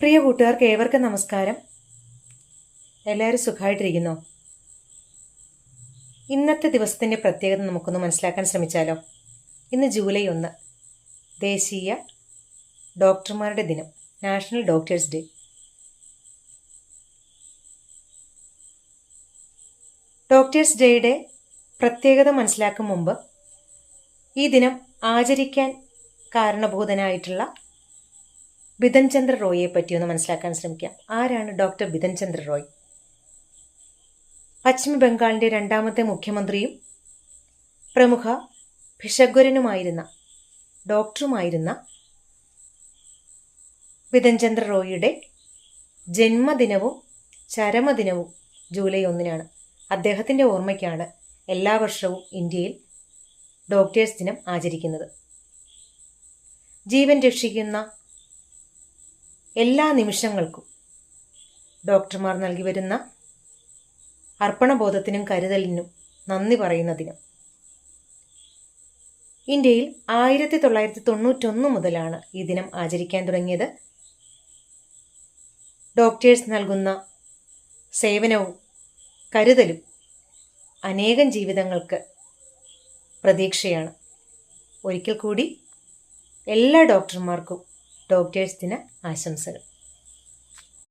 പ്രിയ കൂട്ടുകാർക്ക് ഏവർക്കും നമസ്കാരം. എല്ലാവരും സുഖമായിട്ടിരിക്കുന്നോ? ഇന്നത്തെ ദിവസത്തിൻ്റെ പ്രത്യേകത നമുക്കൊന്ന് മനസ്സിലാക്കാൻ ശ്രമിച്ചാലോ? ഇന്ന് ജൂലൈ 1, ദേശീയ ഡോക്ടർമാരുടെ ദിനം, നാഷണൽ ഡോക്ടേഴ്സ് ഡേ. ഡോക്ടേഴ്സ് ഡേയുടെ പ്രത്യേകത മനസ്സിലാക്കും മുമ്പ് ഈ ദിനം ആചരിക്കാൻ കാരണഭൂതനായിട്ടുള്ള ബിധൻ ചന്ദ്ര റോയിയെ പറ്റി ഒന്ന് മനസ്സിലാക്കാൻ ശ്രമിക്കാം. ആരാണ് ഡോക്ടർ ബിധൻ ചന്ദ്ര റോയ്? പശ്ചിമ ബംഗാളിൻ്റെ 2ാമത്തെ മുഖ്യമന്ത്രിയും പ്രമുഖ ഭിഷഗ്വരനുമായിരുന്ന ഡോക്ടറുമായിരുന്ന ബിധൻ ചന്ദ്ര റോയിയുടെ ജന്മദിനവും ചരമദിനവും ജൂലൈ 1-നാണ്. അദ്ദേഹത്തിൻ്റെ ഓർമ്മയ്ക്കാണ് എല്ലാ വർഷവും ഇന്ത്യയിൽ ഡോക്ടേഴ്സ് ദിനം ആചരിക്കുന്നത്. ജീവൻ രക്ഷിക്കുന്ന എല്ലാ നിമിഷങ്ങൾക്കും ഡോക്ടർമാർ നൽകി വരുന്ന അർപ്പണബോധത്തിനും കരുതലിനും നന്ദി പറയുന്ന ദിനം. ഇന്ത്യയിൽ 1991 മുതലാണ് ഈ ദിനം ആചരിക്കാൻ തുടങ്ങിയത്. ഡോക്ടേഴ്സ് നൽകുന്ന സേവനവും കരുതലും അനേകം ജീവിതങ്ങൾക്ക് പ്രതീക്ഷയാണ്. ഒരിക്കൽ കൂടി എല്ലാ ഡോക്ടർമാർക്കും ഡോക്ടേഴ്സ് ദിന ആശംസകൾ.